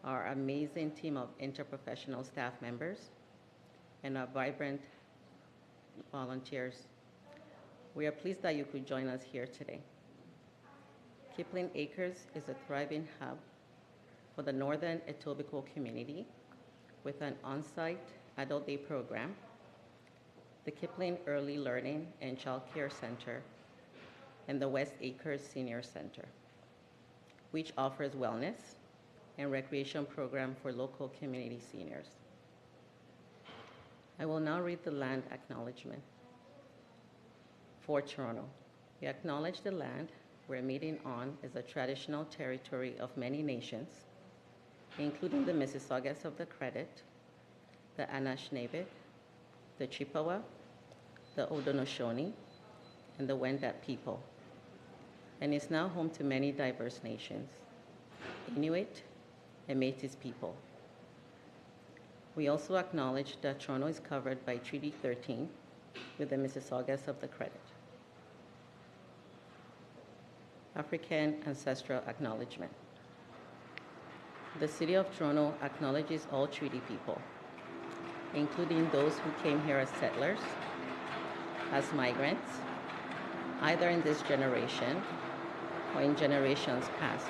our amazing team of interprofessional staff members, and our vibrant volunteers. We are pleased that you could join us here today. Kipling Acres is a thriving hub for the Northern Etobicoke community with an on-site adult day program, the Kipling Early Learning and Child Care Center, and the West Acres Senior Center, which offers wellness and recreation program for local community seniors. I will now read the land acknowledgement. For Toronto, we acknowledge the land we're meeting on is a traditional territory of many nations, including the Mississaugas of the Credit, the Anishinaabeg, the Chippewa, the Haudenosaunee, and the Wendat people, and is now home to many diverse nations, Inuit and Métis people. We also acknowledge that Toronto is covered by Treaty 13 with the Mississaugas of the Credit. African Ancestral Acknowledgement. The City of Toronto acknowledges all treaty people, including those who came here as settlers, as migrants, either in this generation or in generations past,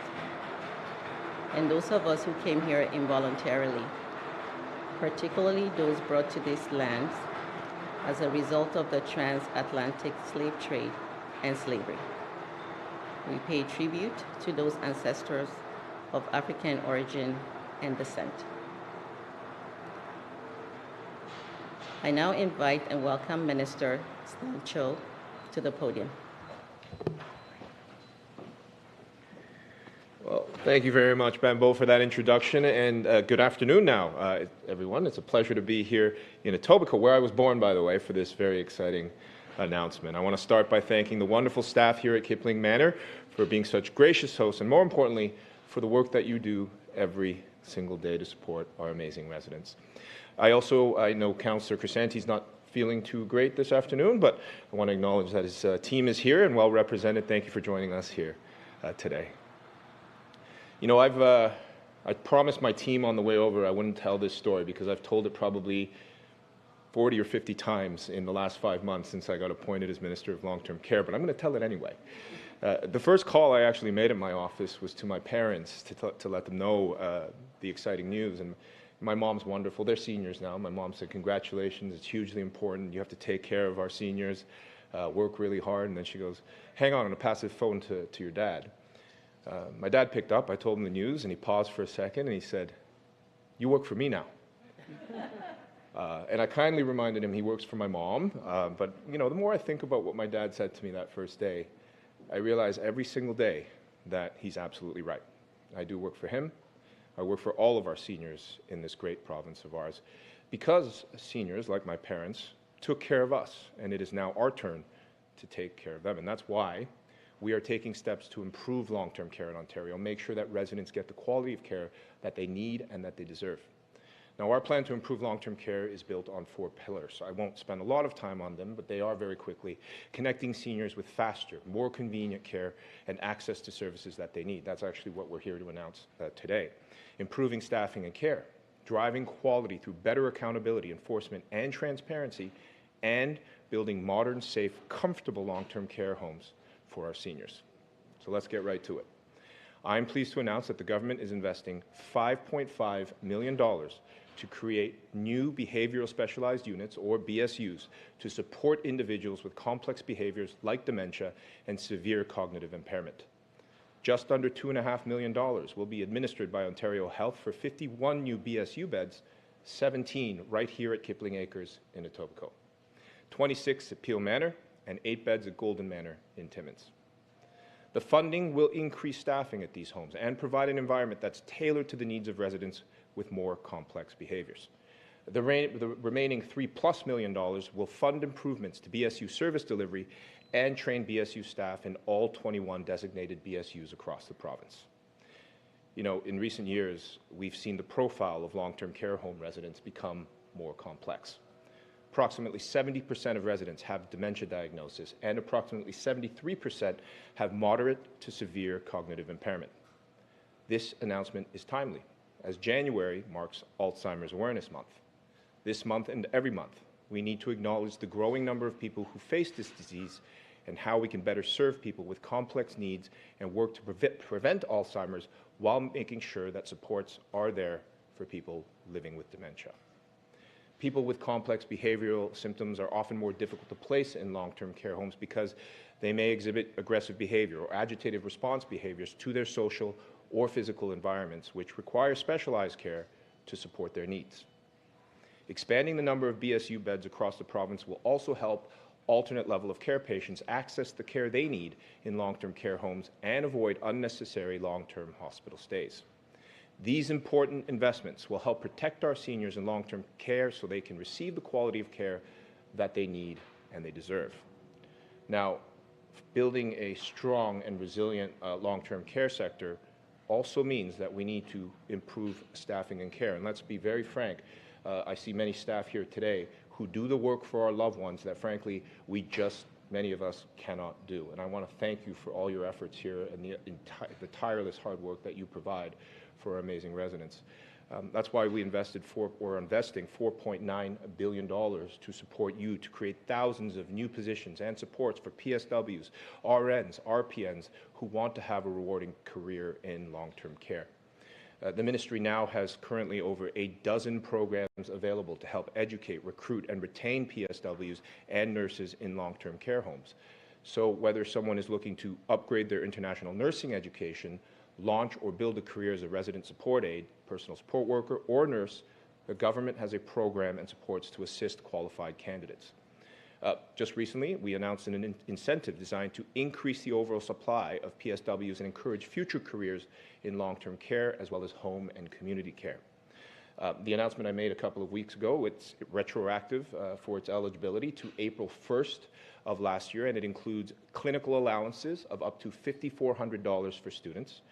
and those of us who came here involuntarily, particularly those brought to these lands as a result of the transatlantic slave trade and slavery. We pay tribute to those ancestors of African origin and descent. I now invite and welcome Minister Cho to the podium. Well, thank you very much, Bambo, for that introduction, and good afternoon now, everyone. It's a pleasure to be here in Etobicoke, where I was born, by the way, for this very exciting announcement. I want to start by thanking the wonderful staff here at Kipling Manor for being such gracious hosts, and more importantly, for the work that you do every single day to support our amazing residents. I know Councillor Crisanti's not feeling too great this afternoon, but I want to acknowledge that his team is here and well represented. Thank you for joining us here today. You know, I promised my team on the way over I wouldn't tell this story because I've told it probably 40 or 50 times in the last 5 months since I got appointed as Minister of Long-Term Care, but I'm going to tell it anyway. The first call I actually made at my office was to my parents to let them know the exciting news. And my mom's wonderful. They're seniors now. My mom said, congratulations, it's hugely important. You have to take care of our seniors, work really hard. And then she goes, hang on, I'm going to pass the phone to your dad. My dad picked up, I told him the news, and he paused for a second, and he said, you work for me now. And I kindly reminded him he works for my mom. But, you know, the more I think about what my dad said to me that first day, I realize every single day that he's absolutely right. I do work for him. I work for all of our seniors in this great province of ours because seniors, like my parents, took care of us, and it is now our turn to take care of them. And that's why we are taking steps to improve long-term care in Ontario, make sure that residents get the quality of care that they need and that they deserve. Now, our plan to improve long-term care is built on 4 pillars. I won't spend a lot of time on them, but they are very quickly connecting seniors with faster, more convenient care and access to services that they need. That's actually what we're here to announce today. Improving staffing and care, driving quality through better accountability, enforcement, and transparency, and building modern, safe, comfortable long-term care homes for our seniors. So let's get right to it. I'm pleased to announce that the government is investing $5.5 million to create new behavioral specialized units, or BSUs, to support individuals with complex behaviors like dementia and severe cognitive impairment. Just under $2.5 million will be administered by Ontario Health for 51 new BSU beds, 17 right here at Kipling Acres in Etobicoke, 26 at Peel Manor, and 8 beds at Golden Manor in Timmins. The funding will increase staffing at these homes and provide an environment that's tailored to the needs of residents with more complex behaviors. The remaining $3+ million will fund improvements to BSU service delivery and train BSU staff in all 21 designated BSUs across the province. You know, in recent years, we've seen the profile of long-term care home residents become more complex. Approximately 70% of residents have dementia diagnosis, and approximately 73% have moderate to severe cognitive impairment. This announcement is timely, as January marks Alzheimer's Awareness Month. This month and every month, we need to acknowledge the growing number of people who face this disease and how we can better serve people with complex needs and work to prevent Alzheimer's while making sure that supports are there for people living with dementia. People with complex behavioral symptoms are often more difficult to place in long-term care homes because they may exhibit aggressive behavior or agitative response behaviors to their social or physical environments, which require specialized care to support their needs. Expanding the number of BSU beds across the province will also help alternate level of care patients access the care they need in long-term care homes and avoid unnecessary long-term hospital stays. These important investments will help protect our seniors in long-term care so they can receive the quality of care that they need and they deserve. Now, building a strong and resilient long-term care sector also means that we need to improve staffing and care. And let's be very frank, I see many staff here today who do the work for our loved ones that, frankly, many of us cannot do. And I want to thank you for all your efforts here and the tireless hard work that you provide for our amazing residents. That's why we're investing $4.9 billion to support you to create thousands of new positions and supports for PSWs, RNs, RPNs who want to have a rewarding career in long-term care. The ministry now has currently over a dozen programs available to help educate, recruit, and retain PSWs and nurses in long-term care homes. So whether someone is looking to upgrade their international nursing education, launch or build a career as a resident support aide, personal support worker, or nurse, the government has a program and supports to assist qualified candidates. Just recently, we announced an incentive designed to increase the overall supply of PSWs and encourage future careers in long-term care as well as home and community care. The announcement I made a couple of weeks ago, it's retroactive for its eligibility to April 1st of last year, and it includes clinical allowances of up to $5,400 for students,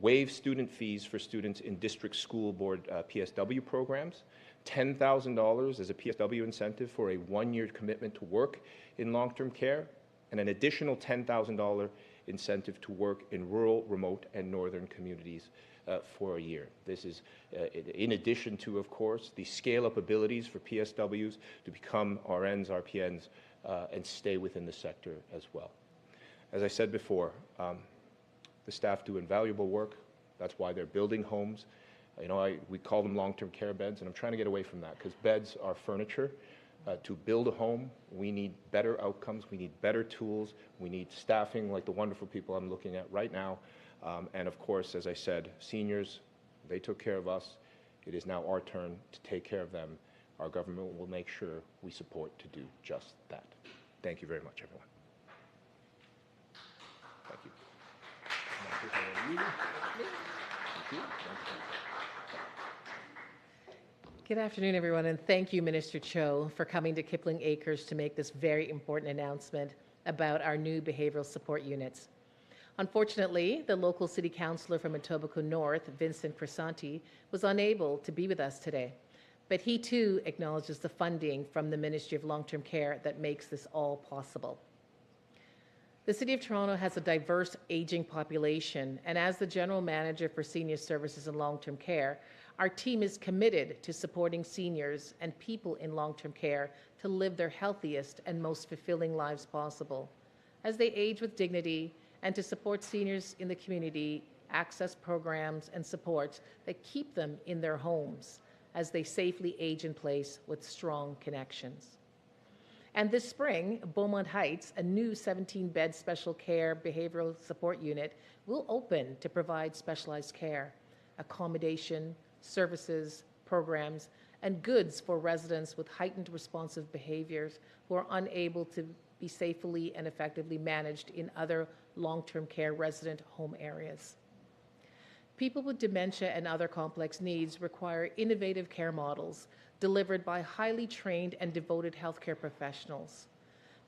waive student fees for students in district school board PSW programs, $10,000 as a PSW incentive for a one-year commitment to work in long-term care, and an additional $10,000 incentive to work in rural, remote, and northern communities for a year. This is in addition to, of course, the scale-up abilities for PSWs to become RNs, RPNs, and stay within the sector as well. As I said before, the staff do invaluable work. That's why they're building homes. You know, we call them long-term care beds, and I'm trying to get away from that because beds are furniture. To build a home, we need better outcomes, we need better tools, we need staffing like the wonderful people I'm looking at right now. And of course, as I said, seniors, they took care of us. It is now our turn to take care of them. Our government will make sure we support to do just that. Thank you very much, everyone. Thank you. Good afternoon, everyone, and thank you, Minister Cho, for coming to Kipling Acres to make this very important announcement about our new behavioral support units. Unfortunately, the local city councillor from Etobicoke North, Vincent Crisanti, was unable to be with us today, but he too acknowledges the funding from the Ministry of Long-Term Care that makes this all possible. The City of Toronto has a diverse aging population, and as the General Manager for Senior Services and Long-Term Care, our team is committed to supporting seniors and people in long-term care to live their healthiest and most fulfilling lives possible as they age with dignity, and to support seniors in the community access programs and supports that keep them in their homes as they safely age in place with strong connections. And this spring, Beaumont Heights, a new 17-bed special care behavioral support unit, will open to provide specialized care, accommodation, services, programs, and goods for residents with heightened responsive behaviors who are unable to be safely and effectively managed in other long-term care resident home areas. People with dementia and other complex needs require innovative care models delivered by highly trained and devoted healthcare professionals.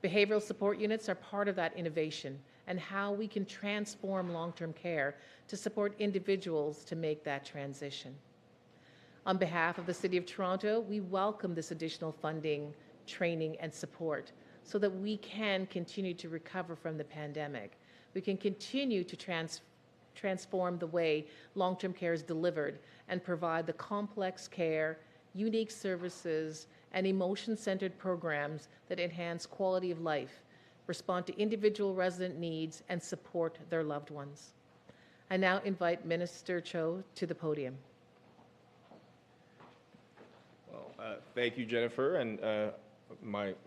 Behavioral support units are part of that innovation and how we can transform long-term care to support individuals to make that transition. On behalf of the City of Toronto, we welcome this additional funding, training, and support so that we can continue to recover from the pandemic. We can continue to transform the way long-term care is delivered and provide the complex care, unique services, and emotion-centered programs that enhance quality of life, respond to individual resident needs, and support their loved ones. I now invite Minister Cho to the podium. Well, thank you, Jennifer. And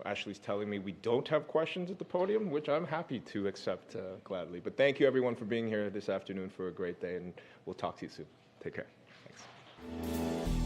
Ashley's telling me we don't have questions at the podium, which I'm happy to accept gladly. But thank you, everyone, for being here this afternoon for a great day, and we'll talk to you soon. Take care. Thanks.